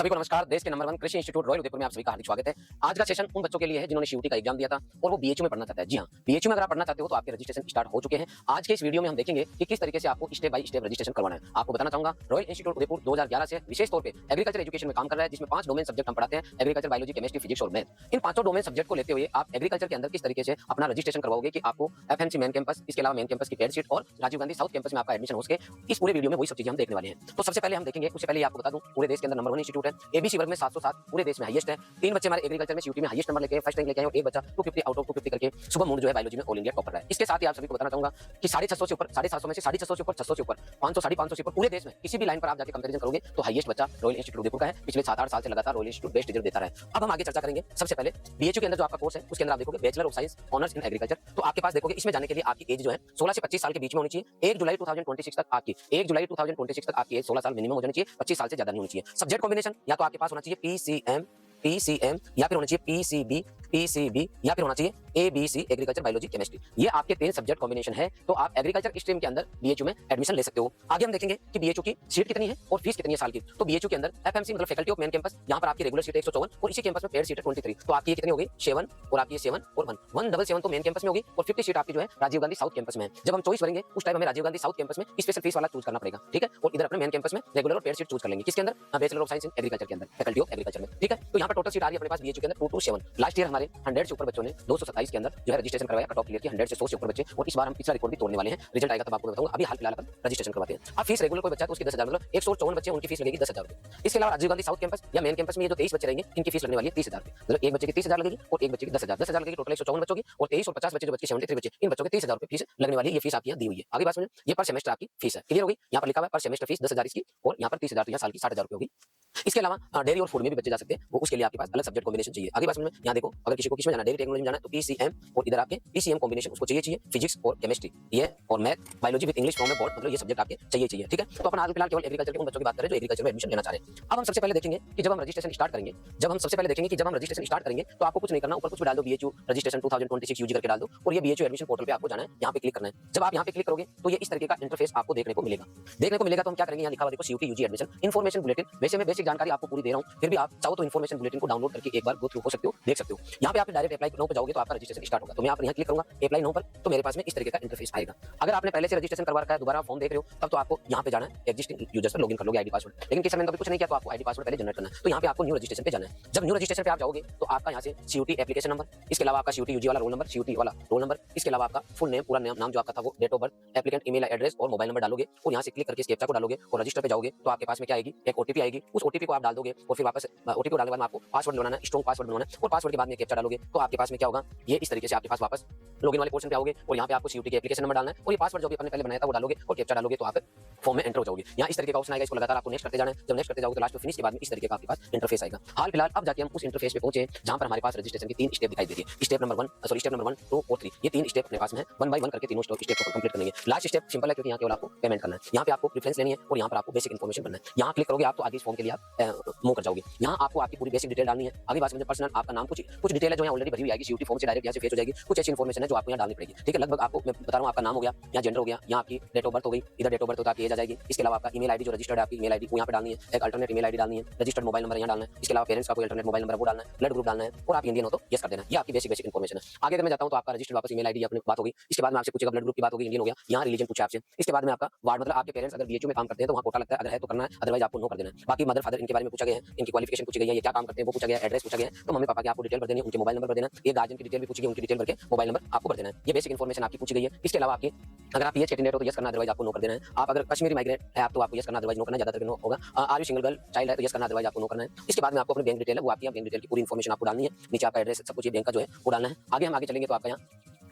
सभी को नमस्कार। देश के नंबर 1 कृषि इंस्टीट्यूट रॉयल उदयपुर में आप सभी का हार्दिक स्वागत है। आज का सेशन उन बच्चों के लिए है जिन्होंने सीयूटी का एग्जाम दिया था और वो बीएचयू में पढ़ना चाहता है। जी हां, बीएचयू में अगर आप पढ़ना चाहते हो तो आपके रजिस्ट्रेशन स्टार्ट हो चुके हैं। आज के इस वीडियो में हम देखेंगे कि किस तरीके से आपको स्टेप बाय स्टेप रजिस्ट्रेशन करवाना है। आपको बताना चाहूंगा, रॉयल इंस्टीट्यूट उदयपुर 2011 से विशेष तौर पे एग्रीकल्चर एजुकेशन में काम कर रहा है, जिसमें 5 डोमेन सब्जेक्ट हम पढ़ाते हैं: एग्रीकल्चर, बायोलॉजी, केमिस्ट्री, फिजिक्स और मैथ। इन पांचों डोमेन सब्जेक्ट को लेते हुए आप एग्रीकल्चर के अंदर किस तरीके से अपना रजिस्ट्रेशन करवाओगे कि आपको एफएमसी मेन कैंपस, इसके अलावा मेन कैंपस की पेड सीट और राजीव गांधी साउथ कैंपस में आपका एडमिशन हो सके, इस पूरे वीडियो में वही सब चीजें हम देखने वाले हैं। तो सबसे पहले हम देखेंगे, उससे पहले आपको बता दूं, पूरे देश के अंदर नंबर 1 इंस्टीट्यूट है। एबीसी वर्ग में 707 पूरे देश में हाईएस्ट है। 3 बच्चे हमारे एग्रीकल्चर में सीयूटी में हाईएस्ट नंबर लेके फर्स्ट रैंक लेके आए और एक बच्चा 250 आउट ऑफ 250 करके शुभम मूड जो है बायोलॉजी में ऑल इंडिया टॉपर रहा है। इसके साथ ही आप सभी को बताना चाहूंगा कि 650 से ऊपर, 750 में से 650 से ऊपर, 600 से ऊपर, 500, 550 से ऊपर पूरे देश में किसी भी लाइन पर आप जाके कंपैरिजन करोगे तो हाईएस्ट बच्चा रॉयल इंस्टीट्यूट उदयपुर का है। पिछले 7-8 साल से लगातार रॉयल इंस्टीट्यूट बेस्ट रिजल्ट देता रहा है। अब हम आगे चर्चा करेंगे। सबसे पहले बीएचयू के अंदर जो आपका कोर्स है उसके अंदर आप देखोगे bachelor of science honours in agriculture. तो आपके पास देखोगे इसमें जाने के लिए आपकी एज जो है 16 से 25 साल के बीच में होनी चाहिए। 1 जुलाई 2026 तक आपकी 1 जुलाई 2026 तक आपकी एज 16 साल मिनिमम हो जानी चाहिए, 25 साल से ज्यादा नहीं होनी चाहिए। सब्जेक्ट कॉम्बिनेशन या तो आपके पास होना चाहिए पीसीएम या फिर होना चाहिए पीसीबी या फिर होना चाहिए एबीसी एग्रीकल्चर, बायोलॉजी, केमिस्ट्री। ये आपके 3 सब्जेक्ट कॉम्बिनेशन है। तो आप एग्रीकल्चर स्ट्रीम के अंदर बीएचयू में एडमिशन ले सकते हो। आगे हम देखेंगे कि बीएचयू की सीट कितनी है और फीस कितनी है साल की। तो बीएचयू के अंदर एफएमसी मतलब फैकल्टी ऑफ मेन कैंपस, यहां पर आपकी रेगुलर सीट है 154 और इसी कैंपस में पेड सीट है 23। तो आपकी कितनी हो गई 7 और आपकी 7 और 177 तो मेन कैंपस में होगी और 50 सीट आपकी जो है राजीव गांधी साउथ कैंपस में है। जब हम चॉइस करेंगे उस टाइम हमें राजीव गांधी साउथ कैंपस में स्पेशल फीस वाला चूज करना पड़ेगा, ठीक है। और इधर अपने मेन कैंपस में रेगुलर और पेड सीट चूज कर लेंगे। किसके अंदर? Bachelor of science in agriculture के अंदर, फैकल्टी ऑफ एग्रीकल्चर में, ठीक है। तो यहां पर टोटल सीट आ रही है अपने पास बीएचयू के अंदर 227। लास्ट ईयर हमारे 100 से ऊपर बच्चों ने 227 के अंदर जो है रजिस्ट्रेशन करवाया, कट ऑफ क्लियर किया 100 से 100 से ऊपर बच्चे। और इस बार हम पिछला रिकॉर्ड भी तोड़ने वाले हैं। रिजल्ट आएगा तब आपको बताऊंगा। अभी हाल फिलहाल अपन रजिस्ट्रेशन करवाते हैं। अब फीस रेगुलर कोई बच्चा तो उसकी 10,000 मतलब 154 बच्चे उनकी फीस लगेगी 10,000 रुपए। इसके अलावा राजीव गांधी साउथ कैंपस या मेन कैंपस में ये जो 23 बच्चे रहेंगे इनकी फीस लगने वाली है 30,000 रुपए। मतलब एक बच्चे की 30,000 लगेगी और एक बच्चे की 10,000 लगेगी। टोटल 154 बच्चों की और 23 और 50 बच्चे जो बच्चे 73 बच्चे, इन बच्चों के 30,000 रुपए फीस लगने वाली है। ये फीस आपकी यहाँ दी हुई है। आगे बात सुनिए, ये पर सेमेस्टर आपकी फीस है। क्लियर हो गई? यहाँ पर लिखा हुआ है पर सेमेस्टर फीस 10,000 इसकी और यहाँ पर 30,000 तो यहाँ साल की 60,000 रुपए होगी। इसके अलावा डेयरी और फूड में भी बच्चे जा सकते हैं, वो उसके लिए आपके पास अलग सब्जेक्ट कॉम्बिनेशन चाहिए। आगे बात में यहाँ देखो, अगर किसी को किसमें जाना, डेयरी टेक्नोलॉजी में जाना है तो पीसीएम और इधर आपके पीसीएम कॉम्बिनेशन उसको चाहिए फिजिक्स और केमिस्ट्री ये और math, biology with English form में बोर्ड, मतलब ये सब्जेक्ट आपके चाहिए, ठीक है। तो अपन आज फिलहाल केवल एग्रीकल्चर के उन बच्चों की बात करें जो एग्रीकल्चर में एडमिशन लेना चाह रहे हैं। अब हम सबसे पहले देखेंगे कि जब हम रजिस्ट्रेशन स्टार्ट करेंगे, तो आपको कुछ नहीं करना, ऊपर कुछ भी डाल दो बीएचयू रजिस्ट्रेशन 2026 यूजी करके डाल दो और ये बीएचयू एडमिशन पोर्टल पे आपको जाना है, यहाँ पे क्लिक करना है। जब आप यहाँ पे क्लिक करोगे तो ये इस तरीके का इंटरफेस आपको देखने को मिलेगा। तो हम क्या करेंगे, यहाँ लिखा हुआ देखो CUET UG admission information bulletin. वैसे मैं बेसिक जानकारी आपको पूरी दे रहा हूँ, फिर भी आप चाहो तो इन्फॉर्मेशन बुलेटिन को डाउनलोड करके एक बार गो थ्रू हो सकते हो, देख सकते हो। यहाँ पे आप डायरेक्ट अप्लाई नाउ पे जाओगे तो आपका रजिस्ट्रेशन स्टार्ट होगा। तो मैं यहाँ क्लिक करूंगा अप्लाई नाउ पर, तो मेरे पास में इस तरीके का इंटरफेस आएगा। अगर आपने पहले से रजिस्ट्रेशन करवा रखा है, दोबारा फॉर्म देख रहे हो, तब तो आपको यहाँ पे जाना है, एग्जिस्टिंग यूजर्स पर लॉगिन कर लोगे आईडी पासवर्ड। लेकिन किसी ने कभी कुछ नहीं किया तो आपको आईडी पासवर्ड पहले जनरेट करना है। तो यहाँ पे आपको न्यू रजिस्ट्रेशन पे जाना है। जब न्यू रजिस्ट्रेशन पे आप जाओगे तो आपका यहाँ से सीयूटी एप्लीकेशन नंबर, इसके अलावा आपका सीयूटी यूजी वाला रोल नंबर, सीयूटी वाला रोल नंबर, इसके अलावा आपका फुल नेम, पूरा नाम जो आपका था वो, date of birth, applicant email address और मोबाइल नंबर डालोगे और यहाँ से क्लिक करके कैप्चा को डालोगे और रजिस्टर पे जाओगे तो आपके पास में क्या आएगी, एक ओटीपी आएगी। उस ओटीपी को आप डाल दोगे और फिर वापस ओटीपी को डालने के बाद आपको पासवर्ड बनाना है, स्ट्रॉन्ग पासवर्ड बनाना है और पासवर्ड के बाद में कैप्चा डालोगे तो आपके पास में क्या होगा, ये इस तरीके से आपके पास वापस लॉगिन वाले पोर्शन पे आओगे और यहाँ पे आपको सीयूटी के एप्लीकेशन नंबर डालना है और ये पासवर्ड जो भी आपने पहले बनाया था वो डालोगे और कैप्चा डालोगे तो आप फॉर्म में एंटर हो जाओगे। यहाँ इस तरीके का ऑप्शन आएगा, इसको लगातार आपको नेक्स्ट करते जाना है। जब नेक्स्ट करते जाओगे तो लास्ट में फिनिश के बाद में इस तरीके का आपके पास इंटरफेस आएगा। हाल फिलहाल अब जाके हम उस इंटरफेस पे पहुंचे जहां पर हमारे पास रजिस्ट्रेशन की 3 स्टेप दिखाई देती है। स्टेप नंबर 1, 2 और 3, ये 3 स्टेप अपने पास में है। 1 बाय 1 करके तीनों स्टेप को कंप्लीट करेंगे। लास्ट स्टेप सिंपल है क्योंकि यहाँ केवल आपको पेमेंट करना है। यहाँ पे आपको प्रेफरेंस लेनी है और यहाँ पर आपको बेसिक इन्फॉर्मेशन भरना है। यहाँ क्लिक करोगे आप तो आगे इस फॉर्म के लिए आप मूव कर जाओगे। यहाँ आपको आपकी पूरी बेसिक डिटेल डालनी है। आगे बात में पर्सनल आपका नाम, कुछ डिटेल है जो यहाँ ऑलरेडी भरी हुई आएगी, सीयूटी फॉर्म से डायरेक्ट यहाँ से फेच हो जाएगी। कुछ ऐसी इन्फॉर्मेशन है जो आपको यहाँ डालनी पड़ेगी, ठीक है। लगभग आपको मैं बता रहा हूँ, आपका नाम हो गया, यहाँ जेंडर हो गया, यहाँ आपकी डेट ऑफ बर्थ हो गई, इधर डेट ऑफ बर्थ होता है, एज आ जाएगी। इसके अलावा आपका ईमेल आईडी जो रजिस्टर्ड है, आपकी ईमेल आईडी को यहाँ पे डालनी है, एक अल्टरनेट ईमेल आईडी डालनी है, रजिस्टर्ड मोबाइल नंबर यहाँ डालना है। इसके अलावा पेरेंट्स का कोई अल्टरनेट मोबाइल नंबर वो डालना है, ब्लड ग्रुप डालना है और आप इंडियन हो तो यस कर देना है। ये आपकी बेसिक इन्फॉर्मेशन है। आगे अगर मैं जाता हूँ तो आपका रजिस्टर्ड वापस ईमेल आईडी अपनी बात होगी। इसके बाद में आपसे पूछेगा ब्लड ग्रुप की बात होगी, इंडियन हो गया, यहाँ रिलीजन पूछा आपसे। इसके बाद में आपका वार्ड मतलब आपके पेरेंट्स अगर बीएचयू में काम करते हैं तो वहाँ कोटा लगता है, अगर है तो करना है, अदरवाइज आपको नो कर देना है। बाकी मदर फादर इनके बारे में पूछा गया है, इनकी क्वालिफिकेशन पूछी गई है, ये क्या काम करते हैं वो पूछा गया है, एड्रेस पूछा गया है। तो मम्मी पापा की आपको डिटेल भर देनी है, उनके मोबाइल नंबर भर देना है। ये गार्जियन की डिटेल भी पूछी गई, उनकी डिटेल भर के मोबाइल नंबर आपको भर देना है। ये बेसिक इन्फॉर्मेशन आपकी पूछी गई है। इसके अलावा आपकी अगर आप पीएच कैंडिडेट हो तो यस करना, अदरवाइज आपको नो कर देना है। आप अगर कश्मीरी माइग्रेंट है आप तो आपको यस करना, अदरवाइज नो करना, ज्यादातर नो होगा। Are you single girl child है तो यस करना, अदरवाइज आपको नो करना है। इसके बाद में आपको अपनी बैंक डिटेल है वो आपकी बैंक डिटेल की पूरी इन्फॉर्मेशन आपको डालनी है। नीचे आपका एड्रेस सब कुछ, ये बैंक का जो है वो डालना है। आगे हम आगे चलेंगे तो आपका यहाँ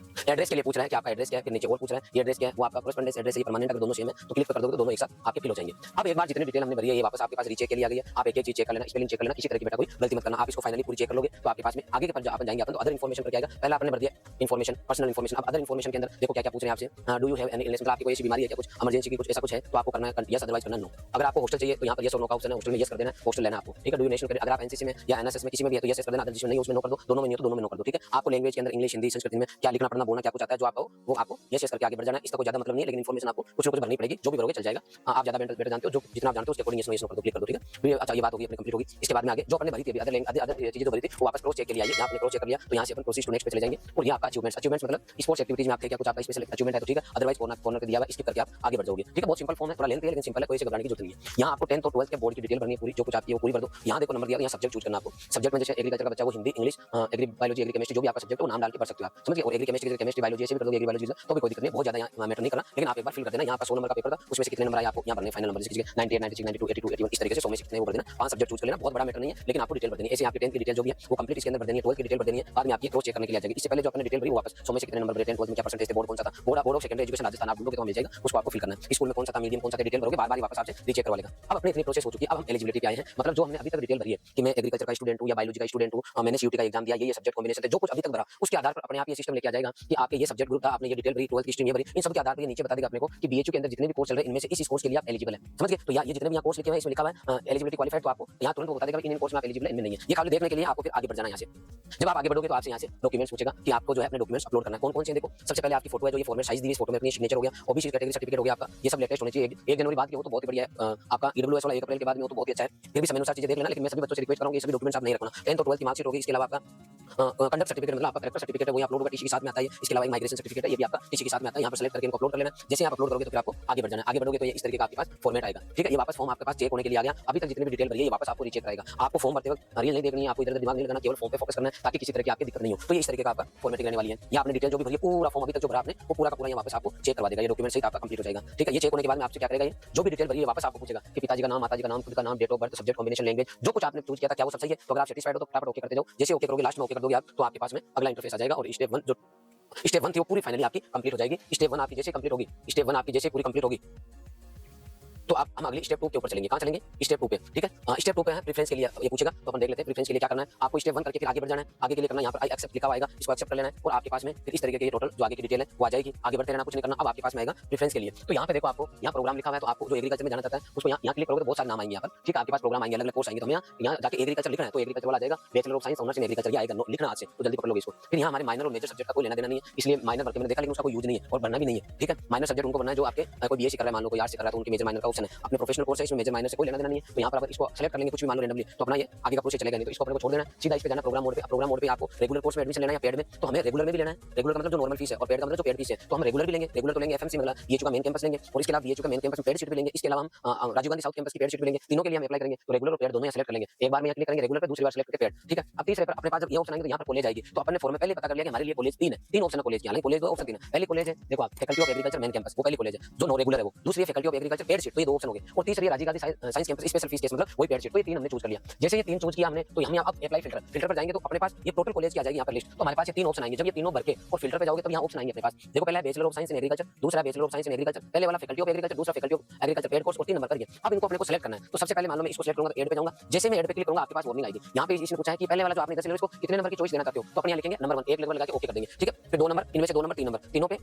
एड्रेस के लिए पूछ रहा है कि आपका एड्रेस क्या है, फिर नीचे और पूछ रहा है ये एड्रेस क्या है, वो आपका कॉरेस्पोंडेंस एड्रेस है, परमानेंट अगर दोनों सेम है तो क्लिक कर दोगे तो दोनों एक साथ आपके फिल हो जाएंगे। अब एक बार जितनी डिटेल हमने भरी है ये वापस आपके पास रीचेक के लिए आ गई है। आप एक चीज चेक कर लेना, स्पेलिंग चेक कर लेना, किसी तरह की बेटा कोई गलती मत करना। आप इसको फाइनली पूरी चेक कर लोगे तो आपके पास में आगे के पर अपन जाएंगे अपन तो अदर इन्फॉर्मेशन करके आएगा। पहले आपने भर दिया इन्फॉर्मेशन, पर्सनल इन्फॉर्मेशन। अब अदर इन्फॉर्मेशन के अंदर देखो क्या क्या पूछ रहे हैं आपसे। Do you have any illness, मतलब आपकी कोई ऐसी बीमारी है क्या, कुछ इमरजेंसी की कुछ ऐसा कुछ है तो आपको करना है यस, अदरवाइज करना नो। अगर आपको हॉस्टल चाहिए तो यहाँ पर यस और नो का ऑप्शन है, हॉस्टल में यस कर देना, हॉस्टल लेना आपको, ठीक है। डू यू नेशनल, अगर आप एनसीसी में या एनएसएस में किसी में भी है तो यस कर देना, अदर जिसमें नहीं उसमें नो कर दो, दोनों में नहीं तो दोनों में नो कर दो, ठीक है। आपको लैंग्वेज के अंदर इंग्लिश, हिंदी, संस्कृत में क्या लिखना पड़ना बोलना क्या कुछ आता है, जो आप हो वो आपको यस यस करके आगे बढ़ जाना है। इसका कोई ज्यादा मतलब नहीं है, लेकिन इन्फॉर्मेशन आपको कुछ ना कुछ भरनी पड़ेगी, जो भी भरोगे चल जाएगा। आप ज्यादा बेटर जानते हो, जो जितना आप जानते हो उसके अकॉर्डिंग इसमें कर दो, क्लिक कर दो, ठीक है। तो ये अच्छा ये बात होगी अपनी कंप्लीट होगी। इसके बाद में आगे जो अपने भरी थी अदर चीजें जो भरी थी वो वापस क्रॉस चेक के लिए आइए। यहाँ आपने क्रॉस चेक कर लिया तो यहाँ से अपन प्रोसीड टू नेक्स्ट पे चले जाएंगे। और ये आपका अचीवमेंट्स मतलब स्पोर्ट्स एक्टिविटीज में आपके क्या कुछ आपका स्पेशल अचीवमेंट है तो ठीक है, अदरवाइज कॉर्नर पे दिया हुआ स्किप करके आप आगे बढ़ जाओगे, ठीक है। बहुत सिंपल फॉर्म है, थोड़ा लेंथी है लेकिन सिंपल है, कोई इसे घबराने की जरूरत नहीं है। यहाँ आपको 10th और 12th के बोर्ड की डिटेल भरनी है पूरी, जो कुछ आपकी है वो पूरी भर दो। यहाँ देखो नंबर दिया, यहाँ सब्जेक्ट चूज करना आपको। सब्जेक्ट में जैसे एग्रीकल्चर का बच्चा वो Hindi, English, agri biology, agri chemistry, जो भी आपका सब्जेक्ट है वो नाम डाल के भर सकते हो आप, समझ गए। और एग्री केमिस्ट्री, केमिस्ट्री बायोलॉजी ऐसे भी कर दोगे, एग्री बायोलॉजी तो भी कोई दिक्कत नहीं, बहुत ज्यादा यहाँ मैटर नहीं करना, लेकिन आप एक बार फिल कर देना। यहाँ का 100 नंबर का पेपर था, उसमें से कितने नंबर आए आपको यहाँ भरने, फाइनल नंबर जैसे 98, 96, 92, 82, 81 इस तरीके से 100 में से कितने वो भर देना। 5 सब्जेक्ट चूज कर लेना, बहुत बड़ा मैटर नहीं है, लेकिन आपको डिटेल भर देनी है। ऐसे आपकी 10th की डिटेल जो भी है वो कंप्लीट इसके अंदर भर देनी है, 12th की डिटेल भर देनी है, बाद में आपकी क्रॉस चेक करने के लिए आ जाएगी। इससे पहले जो आपने डिटेल भरी वो वापस 100 में से कितने नंबर भरे, 10th 12th में क्या परसेंटेज थे, बोर्ड कौन सा था, board of secondary education Rajasthan आप ढूंढोगे तो मिल जाएगा, उसको आपको फिल करना है। स्कूल में कौन सा था, मीडियम कौन सा था, डिटेल भरोगे, बार-बार वापस आपसे रीचेक करवा लेगा। अब अपनी इतनी प्रोसेस हो चुकी है, अब हम एलिजिबिलिटी पे आए हैं, मतलब जो हमने अभी तक डिटेल भरी है कि मैं एग्रीकल्चर का स्टूडेंट हूं या बायोलॉजी का स्टूडेंट हूं, मैंने सीयूटी का एग्जाम दिया, ये सब्जेक्ट कॉम्बिनेशन थे, जो कुछ अभी तक भरा उसके आधार पर अपने आप ये सिस्टम लेके आ जाएगा कि आपके ये सब्जेक्ट ग्रुप था, आपने ये डिटेल भरी, 12th की स्ट्रीम ये भरी, इन सब के आधार पर ये नीचे बता देगा अपने को कि बीएचयू के अंदर जितने भी कोर्स चल रहे हैं इनमें से इस कोर्स के लिए आप एलिजिबल है, समझ गए। तो ये जितने भी यहाँ कोर्स लिखे हुए हैं इसमें लिखा हुआ है एलिजिबिलिटी क्वालिफाइड, तो आपको यहाँ तुरंत बता देगा कि इन कोर्स में आप एलिजिबल है, इनमें नहीं है। ये खाली देखने के लिए आपको फिर आगे बढ़ जाना है। यहाँ से जब आप आगे बढ़ोगे तो आपसे यहाँ से डॉक्यूमेंट्स पूछेगा कि आपको जो है अपने डॉक्यूमेंट्स अपलोड करना है, कौन-कौन से देखो। सबसे पहले आपकी फोटो है, जो ये फॉर्मेट साइज दी है, इस फोटो में अपनी सिग्नेचर हो गया, ओबीसी कैटेगरी सर्टिफिकेट हो गया आपका, ये सब लेटेस्ट होने चाहिए। 1 जनवरी बाद की वो तो बहुत ही बढ़िया है, आपका ईडब्ल्यूएस वाला 1 अप्रैल के बाद में वो तो बहुत ही अच्छा है। फिर भी समय अनुसार चीजें देख लेना, लेकिन मैं सभी बच्चों से रिक्वेस्ट करूंगा ये सभी डॉक्यूमेंट्स आप नहीं रखना। 10th और 12th की मार्कशीट होगी, इसके अलावा आपका कंडक्ट सर्टिफिकेट मतलब आपका कैरेक्टर सर्टिफिकेट है वो अपलोड होगा, टीसी के साथ में आता है। इसके अलावा एक माइग्रेशन सर्टिफिकेट है, ये भी आपका टीसी के साथ में आता है। यहाँ पर सेलेक्ट करके इनको अपलोड कर लेना। जैसे आप अपलोड करोगे तो फिर आपको आगे बढ़ जाना है। आगे बढ़ोगे तो ये इस तरीके का आपके पास फॉर्मेट आएगा, ठीक है। ये वापस फॉर्म आपके पास चेक होने के लिए आ गया। अभी तक जितनी भी डिटेल भरी है ये वापस आपको रीचेक कराएगा। आपको फॉर्म भरते वक्त रील नहीं देखनी है, आपको इधर दिमाग नहीं लगाना, केवल फॉर्म पे फोकस करना है ताकि किसी तरह की आपकी दिक्कत नहीं हो। तो ये इस तरीके का आपका फॉर्मेटिंग रहने वाली है। ये आपने डिटेल जो भी भरी है पूरा फॉर्म अभी तक जो भरा आपने वो पूरा का पूरा ये वापस आपको चेक करवा देगा, ये डॉक्यूमेंट सहित आपका कंप्लीट हो जाएगा, ठीक है। ये चेक होने के बाद में आपसे क्या करेगा, ये जो भी डिटेल भरी है वापस आपको पूछेगा कि पिताजी का नाम, माताजी का नाम, खुद का नाम, date of birth, subject combination, language, जो कुछ आपने चूज किया था क्या वो सब सही है। तो अगर आप सेटिस्फाइड हो तो फटाफट ओके करते जाओ। जैसे ओके करोगे, लास्ट में ओके कर दोगे आप, तो आपके पास में अगला इंटरफेस आ जाएगा और स्टेप 1 थी वो पूरी फाइनली आपकी कंप्लीट हो जाएगी। स्टेप 1 आपकी जैसे कंप्लीट होगी, स्टेप 1 आपकी जैसे पूरी कंप्लीट होगी तो आप हम अगले स्टेप 2 के ऊपर चलेंगे। कहां चलेंगे, स्टेप 2 पे, ठीक है। स्टेप 2 पे है प्रेफरेंस के लिए ये पूछेगा, तो अपन देख लेते हैं प्रेफरेंस के लिए क्या करना है। आपको स्टेप 1 करके फिर आगे बढ़ जाना है। आगे के लिए करना है यहाँ पर आई एक्सेप्ट लिखा हुआ आएगा, इसको एक्सेप्ट कर लेना है और आपके पास में फिर इस तरीके के ये टोटल जो आगे की डिटेल है वो आ जाएगी। आगे बढ़ते रहना, कुछ नहीं करना। अब आपके पास में आएगा प्रेफरेंस के लिए, तो यहाँ पे देखो आपको यहाँ प्रोग्राम लिखा हुआ है, तो आपको जो एग्रीकल्चर में जाना चाहता है उसको यहाँ क्लिक करोगे तो बहुत सारे नाम आएंगे यहाँ पर, ठीक है। आपके पास प्रोग्राम आएंगे, अलग-अलग कोर्स आएंगे, तो यहाँ जाके एग्रीकल्चर लिखना है तो एग्रीकल्चर वाला आ जाएगा। Bachelor of science honours in agriculture ये आएगा, लिखना आज से, तो जल्दी पकड़ लोगे इसको। फिर यहाँ हमारे माइनर और मेजर सब्जेक्ट का कोई लेना देना नहीं है, इसलिए माइनर भर के मैंने देखा लेकिन उसका कोई यूज नहीं है और भरना भी नहीं है, ठीक है। माइनर सब्जेक्ट उनको भरना है जो आपके कोई बीएससी कर रहा है, मान लो कोई आर्ट्स कर रहा है तो उनके मेजर माइनर का ऑप्शन है। अपने प्रोफेशनल कोर्स है इसमें मेजर माइनर से कोई लेना देना नहीं है, तो यहाँ पर अगर इसको सेलेक्ट कर लेंगे कुछ भी मान लो रैंडमली तो अपना ये आगे का प्रोसेस चलेगा नहीं, तो इसको अपने को छोड़ देना, सीधा इस पे जाना प्रोग्राम मोड पे। प्रोग्राम मोड पे आपको रेगुलर कोर्स में एडमिशन लेना है या पेड में, तो हमें रेगुलर में भी लेना है। रेगुलर का मतलब जो नॉर्मल फीस है और पेड का मतलब जो पेड फीस है, तो हम रेगुलर भी लेंगे। रेगुलर तो लेंगे एफएमसी मतलब बीएचयू का मेन कैंपस लेंगे और इसके अलावा बीएचयू का मेन कैंपस में पेड सीट भी लेंगे। इसके अलावा हम राजीव गांधी साउथ कैंपस की पेड सीट भी लेंगे। तीनों के लिए हम अप्लाई करेंगे, तो रेगुलर और पेड दोनों सेलेक्ट कर लेंगे। एक बार में क्लिक करेंगे रेगुलर पे, दूसरी बार सेलेक्ट करके पेड, ठीक है। अब तीसरे पर अपने पास जब ये ऑप्शन आएंगे तो यहाँ पर कॉलेज आएगी, तो अपने फॉर्म में पहले पता कर लिया कि हमारे लिए कॉलेज 3 है, 3 ऑप्शन है कॉलेज के। हालांकि कॉलेज 2 ऑप्शन 3 है। पहली कॉलेज है देखो आप faculty of agriculture main campus, वो पहली कॉलेज है जो नो रेगुलर है वो। दूसरी है faculty of agriculture paid seat, तो ये 2 ऑप्शन हो गए। और तीसरी Rajiv Gandhi science campus special fees case मतलब वही पेड सीट, तो ये 3 हमने चूज कर लिया। जैसे ये 3 चूज किया हमने तो हम यहाँ अप्लाई फिल्टर पर जाएंगे तो अपने पास ये टोटल कॉलेज की आ जाएगी यहाँ पर लिस्ट। तो हमारे पास ये 3 ऑप्शन आएंगे। जब ये तीनों भर के और फिल्टर पे जाओगे तब यहाँ ऑप्शन आएंगे अपने पास। देखो पहला है bachelor of science in agriculture, दूसरा bachelor of science in agriculture, पहले वाला फैकल्टी ऑफ एग्रीकल्चर, दूसरा faculty of agriculture paid course और 3 नंबर पर ये। अब इनको अपने को सेलेक्ट करना है। तो सबसे पहले मान लो मैं इसको सेलेक्ट करूंगा तो ऐड पे जाऊंगा। जैसे मैं ऐड पे क्लिक करूंगा आपके पास वार्निंग आएगी। यहाँ पे इसने पूछा है कि पहले वाला जो आपने 10 इसको कितने नंबर की चॉइस देना चाहते हो, तो अपने यहाँ लिखेंगे नंबर 1 एक लेवल लगा के ओके कर देंगे, ठीक है। फिर 2 नंबर, इनमें से 2 नंबर 3 नंबर, तीनों पे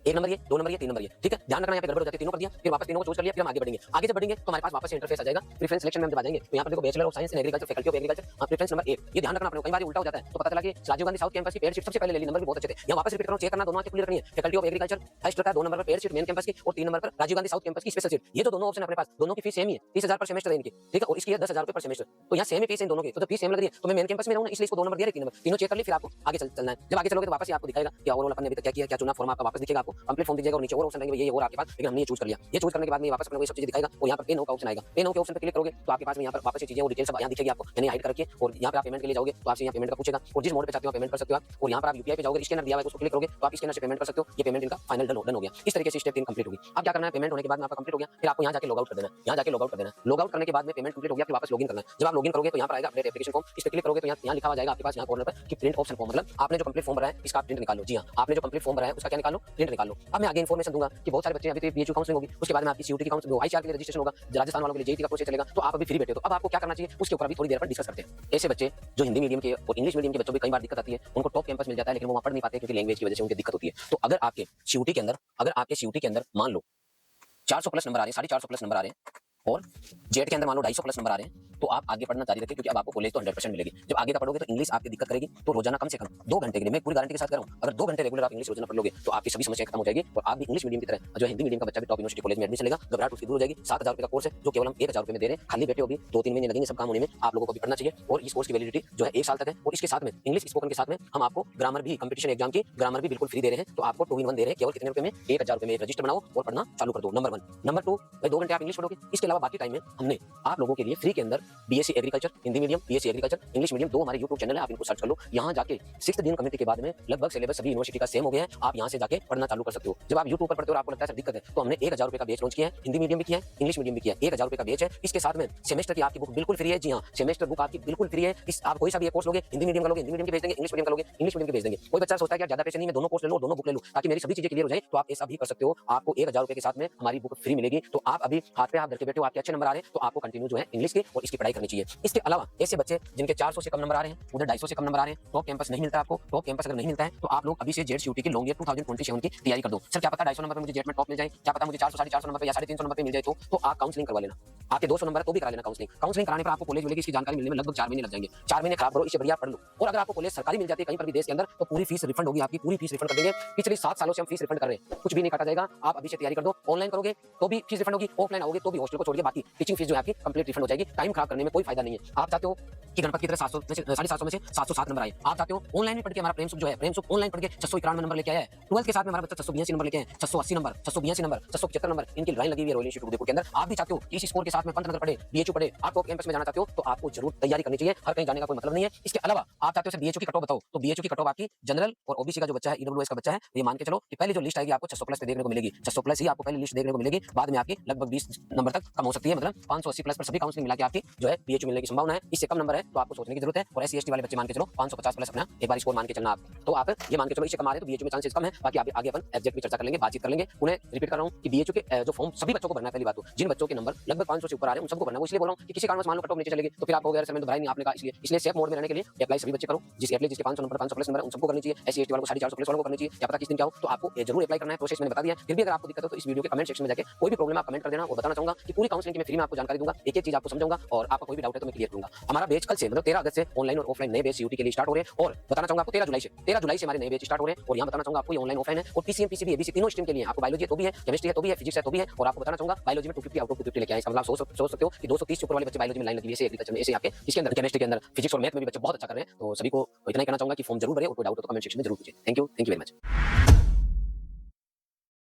1 नंबर ये, 2 नंबर ये, 3 नंबर ये, ठीक है। ध्यान रखना यहाँ पे गड़बड़ हो जाती है, तीनों कर दिया फिर वापस तीनों को चूज कर लिया, फिर हम आगे बढ़ेंगे। आगे जब बढ़ेंगे तो हमारे पास वापस से इंटरफेस आ जाएगा। प्रेफरेंस सिलेक्शन में हम जब आ जाएंगे तो यहाँ पर देखो bachelor of science in agriculture faculty of agriculture preference number 1, ये ध्यान रखना अपने को। कई बार उल्टा हो जाता है तो पता चला कि राजीव गांधी साउथ कैंपस की पेड सीट सबसे पहले ले ली, नंबर भी बहुत अच्छे थे। यहाँ वापस रिपीट करो, चेक करना, दोनों की क्लियर करनी है। फैकल्टी ऑफ एग्रीकल्चर हाईएस्ट रखा है 2 नंबर पर पेड सीट मेन कैंपस की और 3 नंबर पर राजीव गांधी साउथ कैंपस की स्पेशल सीट। ये जो दोनों ऑप्शन अपने पास, दोनों की फीस सेम ही है, 30,000 पर सेमेस्टर है इनकी, ठीक है। और इसकी है 10,000 रुपए पर सेमेस्टर, तो यहाँ सेम ही फीस है इन दोनों की। तो जब फीस सेम लग रही है तो मैं मेन कैंपस में रहूंगा, इसलिए इसको 2 नंबर दिया, 3 नंबर, तीनों चेक कर ली, फिर आपको आगे चलना है। जब आगे चलोगे तो वापस आपको दिखाएगा कि ओवरऑल अपन ने अभी तक क्या किया, क्या चुना, फॉर्म आपका वापस दिखेगा, आपको कंप्लीट फॉर्म दिखेगा और नीचे और ऑप्शन आएंगे, ये और आपके पास, लेकिन हमने ये चूज कर लिया। ये चूज करने के बाद में वापस अपने को ये सब चीजें दिखाएगा और यहाँ पर पे नो का ऑप्शन आएगा। पे नो के ऑप्शन पे क्लिक करोगे तो आपके पास में यहाँ पर वापस ये चीजें और डिटेल सब यहाँ दिखेगी आपको, मैंने हाइड करके। और यहाँ पे आप पेमेंट के लिए जाओगे तो आपसे यहाँ पेमेंट का पूछेगा और जिस मोड पे चाहते हो पेमेंट कर सकते हो आप। और यहाँ पर आप यूपीआई पे जाओगे, स्कैनर दिया हुआ है उसको क्लिक करोगे तो आप स्कैनर से पेमेंट कर सकते हो। ये पेमेंट इनका फाइनल डन हो गया। इस तरीके से स्टेप 3 कंप्लीट होगी। अब क्या करना है, पेमेंट होने के बाद में आपका कंप्लीट हो गया, फिर आपको यहाँ जाके लॉग आउट कर देना है। यहाँ जाके लॉग आउट कर देना है। लॉग आउट करने के बाद में पेमेंट कंप्लीट हो गया, फिर वापस लॉगिन करना है। जब आप लॉगिन करोगे तो यहाँ पर आएगा अपडेट एप्लीकेशन फॉर्म, इस पे क्लिक करोगे तो यहाँ लिखा हुआ जाएगा आपके पास यहाँ कॉर्नर पर कि प्रिंट ऑप्शन फॉर्म, मतलब आपने जो कंप्लीट फॉर्म भरा है इसका प्रिंट निकालो। जी हाँ, आपने जो कंप्लीट फॉर्म भरा है उसका क्या निकालो, प्रिंट निकालो। अब मैं आगे इन्फॉर्मेशन दूंगा कि बहुत सारे बच्चे अभी तो बीएचयू काउंसलिंग होगी, उसके बाद में आपकी सीयूटी की काउंसलिंग, आईसीआर के लिए रजिस्ट्रेशन होगा, राजस्थान वालों के लिए जेईटी का प्रोसेस चलेगा, तो आप अभी फ्री बैठे हो। तो अब आपको क्या करना चाहिए उसके ऊपर अभी थोड़ी देर पर डिस्कस करते हैं। ऐसे बच्चे जो हिंदी मीडियम के और इंग्लिश मीडियम के बच्चों को कई बार दिक्कत आती है, उनको टॉप कैंपस मिल जाता है लेकिन वो वहां पढ़ नहीं पाते क्योंकि लैंग्वेज की वजह से उनकी दिक्कत होती है। तो अगर आपके सीयूटी के अंदर मान लो 400 प्लस नंबर आ रहे हैं, 450 प्लस नंबर आ रहे हैं और जेट के अंदर मान लो 250 प्लस नंबर आ रहे हैं, तो आप आगे पढ़ना जारी रखें, क्योंकि अब आपको कॉलेज तो 100% मिलेगी। जब आगे का पढ़ोगे तो इंग्लिश आपकी दिक्कत करेगी, तो रोजाना कम से कम 2 घंटे के लिए, मैं पूरी गारंटी के साथ कह रहा हूँ, अगर 2 घंटे रेगुलर आप इंग्लिश रोजाना पढ़ लोगे तो आपकी सभी समस्याएं खत्म हो जाएगी और आप भी इंग्लिश मीडियम की तरह जो हिंदी मीडियम का बच्चा भी टॉप यूनिवर्सिटी कॉलेज में एडमिशन लेगा, घबराहट उसकी दूर हो जाएगी। 7,000 रुपए का कोर्स है जो केवल हम 1,000 रुपए में दे रहे हैं। खाली बैठे होगी 2-3 महीने लगेंगे सब काम होने में, आप लोगों को भी पढ़ना चाहिए। और इस कोर्स की वैलिडिटी जो है 1 साल तक है। और इसके साथ में इंग्लिश स्पोकन के साथ में हम आपको ग्रामर भी, कंपटीशन एग्जाम की ग्रामर भी बिल्कुल फ्री दे रहे हैं। तो आपको 2 in 1 दे रहे हैं केवल कितने रुपए में? 1,000 रुपए में। रजिस्टर बनाओ और पढ़ना चालू कर दो। नंबर 1। नंबर 2, भाई 2 घंटे आप इंग्लिश पढ़ोगे, इसके अलावा बाकी टाइम में हमने आप लोगों के लिए फ्री के अंदर BSc agriculture Hindi medium, BSc agriculture English medium 2 हमारे यूट्यूब चैनल है, आप इनको सर्च कर लो। यहाँ जाके 6th दिन कमेटी के बाद में लगभग सिलेबस सभी यूनिवर्सिटी का सेम हो गया है, आप यहाँ से जाके पढ़ना चालू कर सकते हो। जब आप यूट्यूब पर पढ़ते हो और आपको लगता है सर दिक्कत है, तो हमने 1,000 रुपए का बैच लॉन्च किया है, हिंदी मीडियम भी किया है, इंग्लिश मीडियम भी किया है। 1,000 रुपए का बैच है, इसके साथ में सेमेस्टर की आपकी बुक बिल्कुल फ्री है। जी हाँ, सेमेस्टर बुक आपकी बिल्कुल फ्री है। इस आप कोई सा भी कोर्स लोगे, हिंदी मीडियम का लोगे, हिंदी मीडियम के भेज देंगे, इंग्लिश मीडियम का लोगे, इंग्लिश मीडियम के भेज देंगे। कोई बच्चा सोचता है कि ज्यादा पैसे नहीं, मैं दोनों कोर्स ले लूं, दोनों बुक ले लूं ताकि मेरी सभी चीजें क्लियर हो जाए, तो आप ऐसा भी कर सकते हो। आपको 1,000 रुपए के साथ में हमारी बुक फ्री मिलेगी। तो आप अभी हाथ पे हाथ धर के बैठे हो, आपके अच्छे नंबर आ रहे हैं, तो आपको कंटिन्यू जो है इंग्लिश की और इसकी पढ़ाई करनी चाहिए। इसके अलावा ऐसे बच्चे जिनके 400 से कम नंबर आ रहे हैं, उधर 250 से कम नंबर आ रहे हैं, टॉप कैंपस नहीं मिलता आपको, टॉप कैंपस अगर नहीं मिलता है तो आप लोग अभी से जेट सीयूटी की लॉन्ग ईयर 2027 की तैयारी कर दो। सर क्या पता 250 नंबर पे मुझे जेट में टॉप मिल जाए, क्या पता मुझे 400 450 नंबर पे या 350 नंबर पे मिल जाए, तो आप काउंसलिंग करवा लेना। आपके 200 नंबर है तो भी करा लेना काउंसलिंग। काउंसलिंग कराने पर आपको कॉलेज मिलेगी, इसकी जानकारी मिलने में लगभग 4 महीने लग जाएंगे। 4 महीने खराब करो, इससे बढ़िया पढ़ लो। और अगर आपको कॉलेज सरकारी मिल जाती है कहीं पर भी देश के अंदर, तो पूरी फीस रिफंड होगी, आपकी पूरी फीस रिफंड कर देंगे। पिछले 7 सालों से हम फीस रिफंड कर रहे हैं, कुछ भी नहीं काटा जाएगा। आप अभी से तैयारी कर दो। ऑनलाइन करोगे तो भी फीस रिफंड होगी, ऑफलाइन आओगे तो भी हॉस्टल को छोड़ के बाकी टीचिंग फीस जो है आपकी कंप्लीट रिफंड हो जाएगी। टाइम खराब करने में कोई फायदा नहीं है। आप चाहते हो कि गणपति की तरह 700 में से 750 में से 707 नंबर आए, आप चाहते हो ऑनलाइन में पढ़ के हमारा प्रेम सुख जो है, प्रेम सुख ऑनलाइन पढ़ के 691 नंबर लेके आया है। 12th के साथ में हमारा बच्चा 682 नंबर लेके आया है, 680 नंबर, 682 नंबर, 675 नंबर, इनकी लाइन लगी हुई है रॉयल इंस्टीट्यूट उदयपुर के अंदर। आप भी चाहते हो कि इस स्कोर के साथ में पंतनगर पढ़े, बीएचयू पढ़े, आप टॉप कैंपस में जाना चाहते हो, तो आपको जरूर तैयारी करनी चाहिए। हर कहीं जाने का कोई मतलब नहीं है। इसके अलावा आप चाहते हो सर बीएचयू की कटऑफ बताओ, तो बीएचयू की कटऑफ आपकी जनरल और ओबीसी का जो बच्चा है, ईडब्ल्यूएस का बच्चा है, ये मान के चलो कि पहले जो लिस्ट आएगी आपको 600 प्लस पे देखने को मिलेगी। 600 प्लस ही आपको पहले लिस्ट देखने को मिलेगी, बाद में आपकी लगभग 20 नंबर तक कम हो सकती है। मतलब 580 प्लस पर सभी काउंसलिंग मिला के आपकी जो है बीएचयू मिलने की संभावना है। इससे कम नंबर है तो आपको सोचने की जरूरत है। और एससी एसटी वाले बच्चे मान के चलो 550 प्लस अपना एक बार स्कोर मान के चलना आप, तो आप ये मान के चलो इससे कम आ रहे तो बीएचयू में चांसेस कम है। बाकी आप आगे अपन एग्जैक्ट भी चर्चा कर लेंगे, बातचीत कर लेंगे। उन्हें रिपीट कर रहा हूं कि बीएचयू के जो फॉर्म सभी बच्चों को भरना है। पहली बात तो जिन बच्चों के नंबर लगभग 500 से ऊपर आ रहे हैं उन सबको भरना है। वो इसलिए बोल रहा हूं कि किसी कारण से मान लो कटऑफ नीचे चलेगी तो फिर आप कहोगे यार सर मैंने तो भरा ही नहीं आपने कहा, इसलिए सेफ मोड में रहने के लिए अप्लाई सभी बच्चे करो। जिसके एटलीस्ट जिसके 500 नंबर 500 प्लस नंबर है उन सबको करनी चाहिए। एससी एसटी वालों को 450 प्लस वालों को करनी चाहिए। क्या पता किस दिन क्या हो, तो आपको जरूर अप्लाई करना है। प्रोसेस मैंने बता दिया। फिर भी अगर आपको दिक्कत हो तो इस वीडियो के कमेंट सेक्शन में जाके कोई भी प्रॉब्लम आप कमेंट कर देना और बताना चाहूंगा कि पूरी काउंसलिंग की मैं फ्री में आपको जानकारी दूंगा, एक एक चीज आपको समझाऊंगा और आपका कोई भी डाउट है तो मैं क्लियर करूंगा। हमारा बैच कल से मतलब 13 अगस्त से ऑनलाइन और ऑफलाइन नए बैच सीयूटी के लिए स्टार्ट हो रहे हैं। और बताना चाहूंगा आपको 13 जुलाई से हमारे नए बैच स्टार्ट हो रहे हैं। और यहाँ बताना चाहूंगा आपको ऑनलाइन ऑफलाइन है और पीसीएम पीसीबी एबीसी तीनों स्ट्रीम के लिए आपको बायोलॉजी है तो भी है, केमिस्ट्री है तो भी है, फिजिक्स है तो भी है। और आपको बताना चाहूंगा बायोलॉजी में 250 आउट ऑफ 250 लेके आए। इसका मतलब सोच सकते हो कि 230 से ऊपर वाले बच्चे बायोलॉजी में लाइन लगी है, एग्रीकल्चर में ऐसे आके इसके अंदर केमिस्ट्री के अंदर फिजिक्स और मैथ में भी बच्चे बहुत अच्छा कर रहे हैं। तो सभी को इतना ही कहना चाहूंगा कि फॉर्म जरूर भरें और कोई डाउट हो तो कमेंट सेक्शन में जरूर पूछें। Thank you very much.